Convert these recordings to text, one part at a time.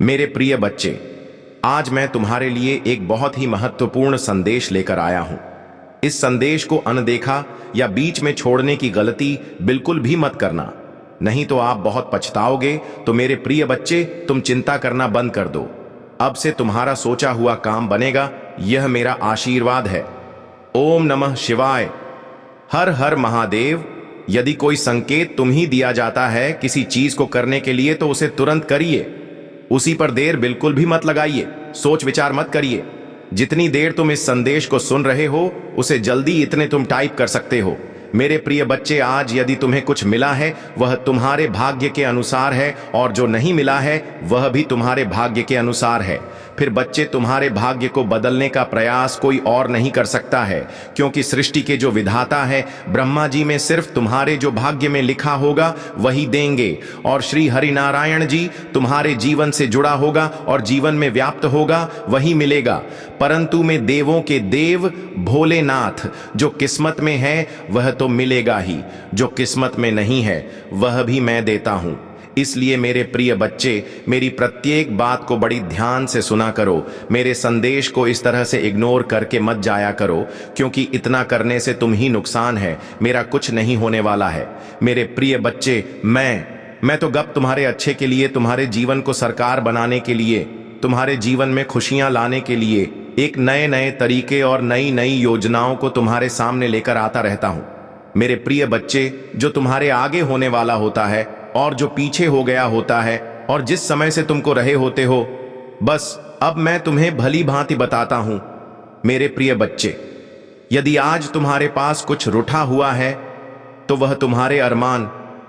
मेरे प्रिय बच्चे, आज मैं तुम्हारे लिए एक बहुत ही महत्वपूर्ण संदेश लेकर आया हूं। इस संदेश को अनदेखा या बीच में छोड़ने की गलती बिल्कुल भी मत करना, नहीं तो आप बहुत पछताओगे। तो मेरे प्रिय बच्चे, तुम चिंता करना बंद कर दो। अब से तुम्हारा सोचा हुआ काम बनेगा, यह मेरा आशीर्वाद है। ओम नमः शिवाय। हर हर महादेव। यदि कोई संकेत तुम्ही दिया जाता है किसी चीज को करने के लिए, तो उसे तुरंत करिए। उसी पर देर बिल्कुल भी मत लगाइए, सोच विचार मत करिए। जितनी देर तुम इस संदेश को सुन रहे हो, उसे जल्दी इतने तुम टाइप कर सकते हो। मेरे प्रिय बच्चे, आज यदि तुम्हें कुछ मिला है वह तुम्हारे भाग्य के अनुसार है, और जो नहीं मिला है वह भी तुम्हारे भाग्य के अनुसार है। फिर बच्चे, तुम्हारे भाग्य को बदलने का प्रयास कोई और नहीं कर सकता है, क्योंकि सृष्टि के जो विधाता है ब्रह्मा जी में सिर्फ तुम्हारे जो भाग्य में लिखा होगा वही देंगे। और श्री हरिनारायण जी तुम्हारे जीवन से जुड़ा होगा और जीवन में व्याप्त होगा वही मिलेगा। परंतु मैं देवों के देव भोलेनाथ, जो किस्मत में है वह तो मिलेगा ही, जो किस्मत में नहीं है वह भी मैं देता हूं। इसलिए मेरे प्रिय बच्चे, मेरी प्रत्येक बात को बड़ी ध्यान से सुना करो। मेरे संदेश को इस तरह से इग्नोर करके मत जाया करो, क्योंकि इतना करने से तुम ही नुकसान है, मेरा कुछ नहीं होने वाला है। मेरे प्रिय बच्चे, मैं तो गप तुम्हारे अच्छे के लिए, तुम्हारे जीवन को सरकार बनाने के लिए, तुम्हारे जीवन में खुशियां लाने के लिए एक नए नए तरीके और नई नई योजनाओं को तुम्हारे सामने लेकर आता रहता हूं। मेरे प्रिय बच्चे, जो तुम्हारे आगे होने वाला होता है और जो पीछे हो गया होता है, और जिस समय से तुमको रहे होते हो, बस अब मैं तुम्हें भली भांति बताता हूं। मेरे प्रिय बच्चे, यदि आज तुम्हारे पास कुछ रूठा हुआ है तो वह तुम्हारे अरमान,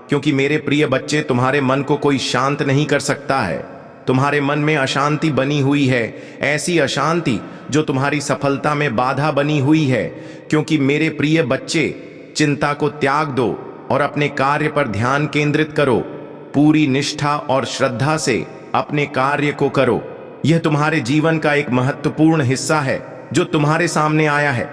क्योंकि मेरे प्रिय बच्चे, तुम्हारे मन को कोई शांत नहीं कर सकता है। तुम्हारे मन में अशांति बनी हुई है, ऐसी अशांति जो तुम्हारी सफलता में बाधा बनी हुई है। क्योंकि मेरे प्रिय बच्चे, चिंता को त्याग दो और अपने कार्य पर ध्यान केंद्रित करो। पूरी निष्ठा और श्रद्धा से अपने कार्य को करो। यह तुम्हारे जीवन का एक महत्वपूर्ण हिस्सा है जो तुम्हारे सामने आया है।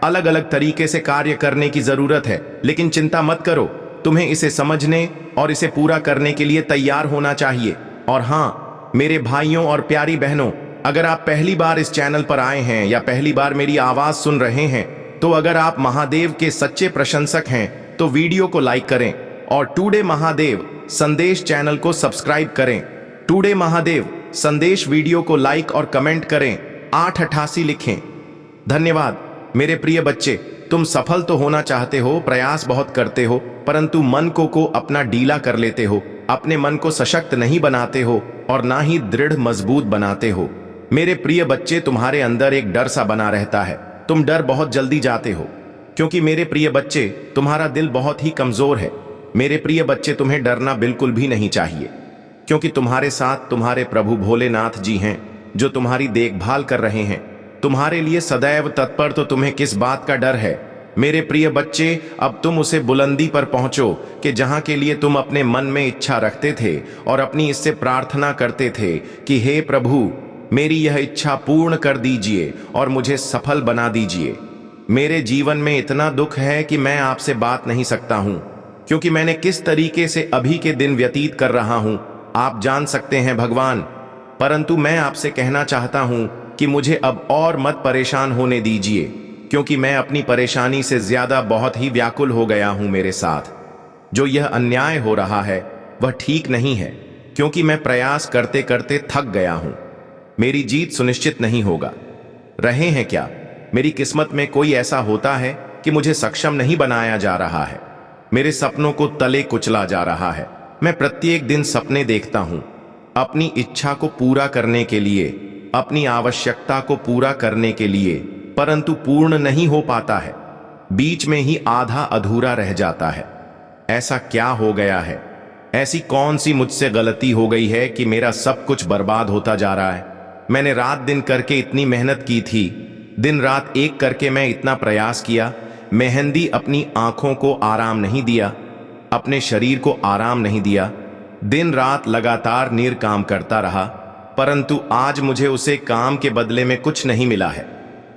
अलग अलग तरीके से कार्य करने की जरूरत है, लेकिन चिंता मत करो, तुम्हें इसे समझने और इसे पूरा करने के लिए तैयार होना चाहिए। और हाँ मेरे भाइयों और प्यारी बहनों, अगर आप पहली बार इस चैनल पर आए हैं या पहली बार मेरी आवाज सुन रहे हैं, तो अगर आप महादेव के सच्चे प्रशंसक हैं तो वीडियो को लाइक करें और टुडे महादेव संदेश चैनल को सब्सक्राइब करें। टुडे महादेव संदेश वीडियो को लाइक और कमेंट करें, 888 लिखें। धन्यवाद। मेरे प्रिय बच्चे, तुम सफल तो होना चाहते हो, प्रयास बहुत करते हो, परंतु मन को अपना ढीला कर लेते हो, अपने मन को सशक्त नहीं बनाते हो और ना ही दृढ़ मजबूत बनाते हो। मेरे प्रिय बच्चे, तुम्हारे अंदर एक डर सा बना रहता है, तुम डर बहुत जल्दी जाते हो, क्योंकि मेरे प्रिय बच्चे, तुम्हारा दिल बहुत ही कमजोर है। मेरे प्रिय बच्चे, तुम्हें डरना बिल्कुल भी नहीं चाहिए, क्योंकि तुम्हारे साथ तुम्हारे प्रभु भोलेनाथ जी हैं, जो तुम्हारी देखभाल कर रहे हैं, तुम्हारे लिए सदैव तत्पर। तो तुम्हें किस बात का डर है? मेरे प्रिय बच्चे, अब तुम उसे बुलंदी पर पहुंचो कि जहां के लिए तुम अपने मन में इच्छा रखते थे और अपनी इससे प्रार्थना करते थे कि हे प्रभु, मेरी यह इच्छा पूर्ण कर दीजिए और मुझे सफल बना दीजिए। मेरे जीवन में इतना दुख है कि मैं आपसे बात नहीं सकता हूं, क्योंकि मैंने किस तरीके से अभी के दिन व्यतीत कर रहा हूं आप जान सकते हैं भगवान। परंतु मैं आपसे कहना चाहता हूं कि मुझे अब और मत परेशान होने दीजिए, क्योंकि मैं अपनी परेशानी से ज्यादा बहुत ही व्याकुल हो गया हूं। मेरे साथ जो यह अन्याय हो रहा है वह ठीक नहीं है, क्योंकि मैं प्रयास करते करते थक गया हूं। मेरी जीत सुनिश्चित नहीं होगा। रहे हैं क्या? मेरी किस्मत में कोई ऐसा होता है कि मुझे सक्षम नहीं बनाया जा रहा है, मेरे सपनों को तले कुचला जा रहा है। मैं प्रत्येक दिन सपने देखता हूं अपनी इच्छा को पूरा करने के लिए, अपनी आवश्यकता को पूरा करने के लिए, परंतु पूर्ण नहीं हो पाता है, बीच में ही आधा अधूरा रह जाता है। ऐसा क्या हो गया है? ऐसी कौन सी मुझसे गलती हो गई है कि मेरा सब कुछ बर्बाद होता जा रहा है? मैंने रात दिन करके इतनी मेहनत की थी, दिन रात एक करके मैं इतना प्रयास किया, मेहंदी अपनी आंखों को आराम नहीं दिया, अपने शरीर को आराम नहीं दिया, दिन रात लगातार निर्काम करता रहा, परंतु आज मुझे उसे काम के बदले में कुछ नहीं मिला है।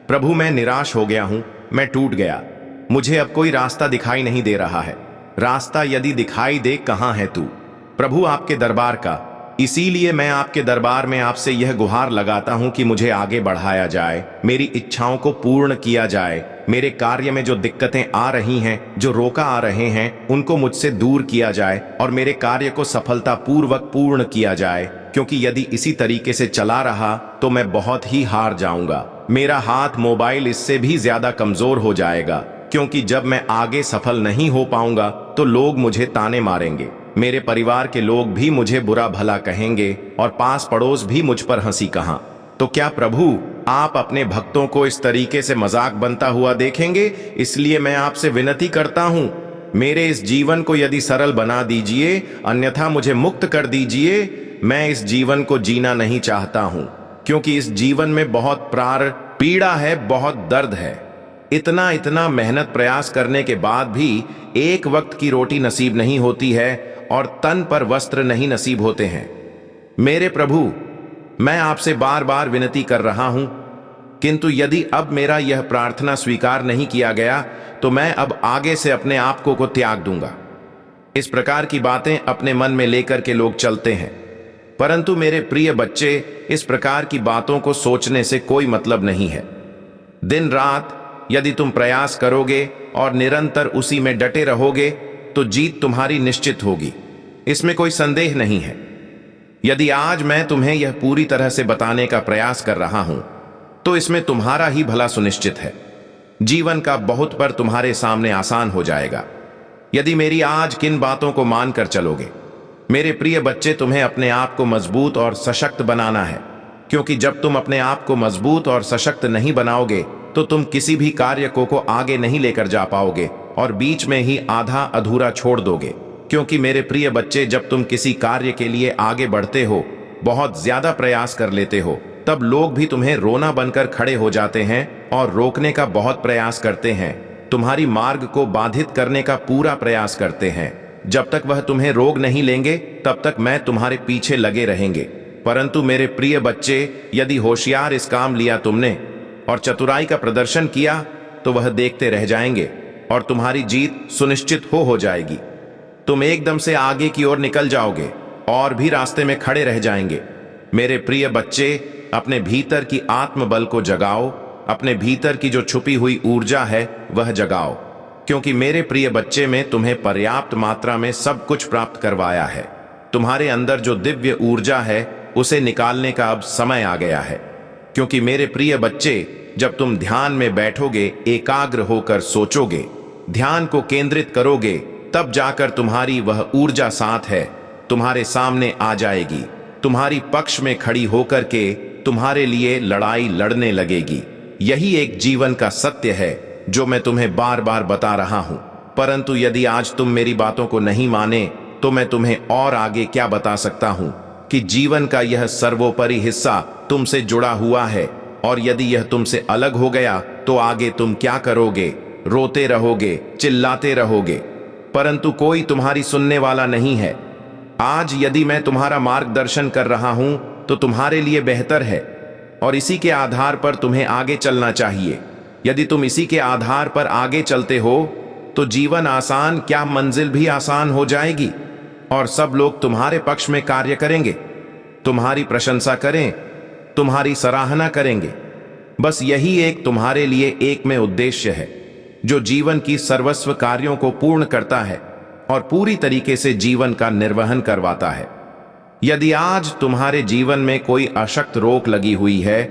प्रभु, मैं निराश हो गया हूं, मैं टूट गया। मुझे अब कोई रास्ता दिखाई नहीं दे रहा है। रास्ता यदि दिखाई दे, कहां है तू? प्रभु, आपके दरबार का इसीलिए मैं आपके दरबार में आपसे यह गुहार लगाता हूं कि मुझे आगे बढ़ाया जाए, मेरी इच्छाओं को पूर्ण किया जाए, मेरे कार्य में जो दिक्कतें आ रही हैं, जो रोका आ रहे हैं, उनको मुझसे दूर किया जाए और मेरे कार्य को सफलतापूर्वक पूर्ण किया जाए। क्योंकि यदि इसी तरीके से चला रहा तो मैं बहुत ही हार जाऊंगा। मेरा हाथ मोबाइल इससे भी ज्यादा कमजोर हो जाएगा, क्योंकि जब मैं आगे सफल नहीं हो पाऊंगा तो लोग मुझे ताने मारेंगे, मेरे परिवार के लोग भी मुझे बुरा भला कहेंगे और पास पड़ोस भी मुझ पर हंसी कहां। तो क्या प्रभु आप अपने भक्तों को इस तरीके से मजाक बनता हुआ देखेंगे? इसलिए मैं आपसे विनती करता हूं, मेरे इस जीवन को यदि सरल बना दीजिए, अन्यथा मुझे मुक्त कर दीजिए। मैं इस जीवन को जीना नहीं चाहता हूं, क्योंकि इस जीवन में बहुत पीड़ा है, बहुत दर्द है। इतना इतना मेहनत प्रयास करने के बाद भी एक वक्त की रोटी नसीब नहीं होती है और तन पर वस्त्र नहीं नसीब होते हैं। मेरे प्रभु, मैं आपसे बार बार विनती कर रहा हूं, किंतु यदि अब मेरा यह प्रार्थना स्वीकार नहीं किया गया तो मैं अब आगे से अपने आप को त्याग दूंगा। इस प्रकार की बातें अपने मन में लेकर के लोग चलते हैं, परंतु मेरे प्रिय बच्चे, इस प्रकार की बातों को सोचने से कोई मतलब नहीं है। दिन रात यदि तुम प्रयास करोगे और निरंतर उसी में डटे रहोगे तो जीत तुम्हारी निश्चित होगी, इसमें कोई संदेह नहीं है। यदि आज मैं तुम्हें यह पूरी तरह से बताने का प्रयास कर रहा हूं तो इसमें तुम्हारा ही भला सुनिश्चित है। जीवन का बहुत पर तुम्हारे सामने आसान हो जाएगा यदि मेरी आज किन बातों को मानकर चलोगे। मेरे प्रिय बच्चे, तुम्हें अपने आप को मजबूत और सशक्त बनाना है, क्योंकि जब तुम अपने आप को मजबूत और सशक्त नहीं बनाओगे तो तुम किसी भी कार्य को आगे नहीं लेकर जा पाओगे और बीच में ही आधा अधूरा छोड़ दोगे। क्योंकि मेरे प्रिय बच्चे, जब तुम किसी कार्य के लिए आगे बढ़ते हो, बहुत ज्यादा प्रयास कर लेते हो, तब लोग भी तुम्हें रोना बनकर खड़े हो जाते हैं और रोकने का बहुत प्रयास करते हैं, तुम्हारी मार्ग को बाधित करने का पूरा प्रयास करते हैं। जब तक वह तुम्हें रोक नहीं लेंगे तब तक मैं तुम्हारे पीछे लगे रहेंगे। परंतु मेरे प्रिय बच्चे, यदि होशियार इस काम लिया तुमने और चतुराई का प्रदर्शन किया तो वह देखते रह जाएंगे और तुम्हारी जीत सुनिश्चित हो जाएगी। तुम एकदम से आगे की ओर निकल जाओगे और भी रास्ते में खड़े रह जाएंगे। मेरे प्रिय बच्चे, अपने भीतर की आत्मबल को जगाओ, अपने भीतर की जो छुपी हुई ऊर्जा है वह जगाओ, क्योंकि मेरे प्रिय बच्चे, में तुम्हें पर्याप्त मात्रा में सब कुछ प्राप्त करवाया है। तुम्हारे अंदर जो दिव्य ऊर्जा है उसे निकालने का अब समय आ गया है। क्योंकि मेरे प्रिय बच्चे, जब तुम ध्यान में बैठोगे, एकाग्र होकर सोचोगे, ध्यान को केंद्रित करोगे, तब जाकर तुम्हारी वह ऊर्जा साथ है तुम्हारे सामने आ जाएगी, तुम्हारी पक्ष में खड़ी होकर के तुम्हारे लिए लड़ाई लड़ने लगेगी। यही एक जीवन का सत्य है जो मैं तुम्हें बार बार बता रहा हूं। परंतु यदि आज तुम मेरी बातों को नहीं माने तो मैं तुम्हें और आगे क्या बता सकता हूं कि जीवन का यह सर्वोपरि हिस्सा तुमसे जुड़ा हुआ है, और यदि यह तुमसे अलग हो गया तो आगे तुम क्या करोगे? रोते रहोगे, चिल्लाते रहोगे, परंतु कोई तुम्हारी सुनने वाला नहीं है। आज यदि मैं तुम्हारा मार्गदर्शन कर रहा हूं तो तुम्हारे लिए बेहतर है और इसी के आधार पर तुम्हें आगे चलना चाहिए। यदि तुम इसी के आधार पर आगे चलते हो तो जीवन आसान क्या, मंजिल भी आसान हो जाएगी और सब लोग तुम्हारे पक्ष में कार्य करेंगे, तुम्हारी प्रशंसा करें, तुम्हारी सराहना करेंगे। बस यही एक तुम्हारे लिए एक में उद्देश्य है जो जीवन की सर्वस्व कार्यों को पूर्ण करता है और पूरी तरीके से जीवन का निर्वहन करवाता है। यदि आज तुम्हारे जीवन में कोई अशक्त रोक लगी हुई है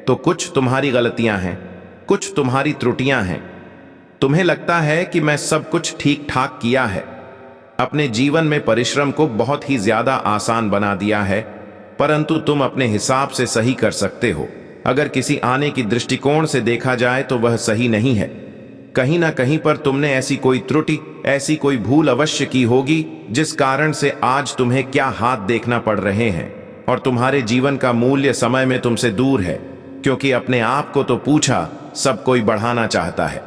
तो कुछ तुम्हारी गलतियां हैं, कुछ तुम्हारी त्रुटियां हैं। तुम्हें लगता है कि मैं सब कुछ ठीक ठाक किया है, अपने जीवन में परिश्रम को बहुत ही ज्यादा आसान बना दिया है, परंतु तुम अपने हिसाब से सही कर सकते हो। अगर किसी आने की दृष्टिकोण से देखा जाए तो वह सही नहीं है। कहीं ना कहीं पर तुमने ऐसी कोई त्रुटि, ऐसी कोई भूल अवश्य की होगी जिस कारण से आज तुम्हें क्या हाथ देखना पड़ रहे हैं और तुम्हारे जीवन का मूल्य समय में तुमसे दूर है। क्योंकि अपने आप को तो पूछा, सब कोई बढ़ाना चाहता है,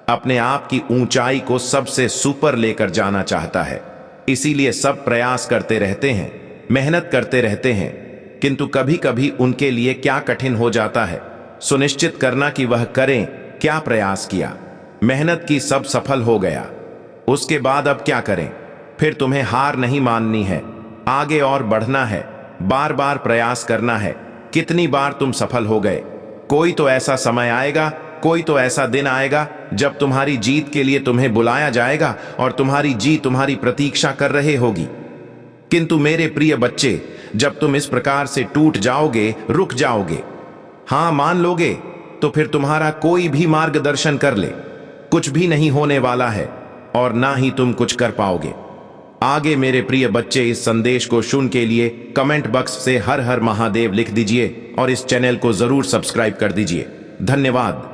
अपने आप की ऊंचाई को सबसे सुपर लेकर जाना चाहता है, इसीलिए सब प्रयास करते रहते हैं, मेहनत करते रहते हैं, किंतु कभी कभी उनके लिए क्या कठिन हो जाता है सुनिश्चित करना कि वह करें क्या प्रयास किया, मेहनत की, सब सफल हो गया, उसके बाद अब क्या करें? फिर तुम्हें हार नहीं माननी है, आगे और बढ़ना है, बार बार प्रयास करना है। कितनी बार तुम सफल हो गए। कोई तो ऐसा समय आएगा, कोई तो ऐसा दिन आएगा जब तुम्हारी जीत के लिए तुम्हें बुलाया जाएगा और तुम्हारी जीत तुम्हारी प्रतीक्षा कर रहे होगी। किंतु मेरे प्रिय बच्चे, जब तुम इस प्रकार से टूट जाओगे, रुक जाओगे, हां मान लोगे, तो फिर तुम्हारा कोई भी मार्गदर्शन कर ले, कुछ भी नहीं होने वाला है और ना ही तुम कुछ कर पाओगे। आगे मेरे प्रिय बच्चे, इस संदेश को सुन के लिए कमेंट बॉक्स से हर हर महादेव लिख दीजिए और इस चैनल को जरूर सब्सक्राइब कर दीजिए। धन्यवाद।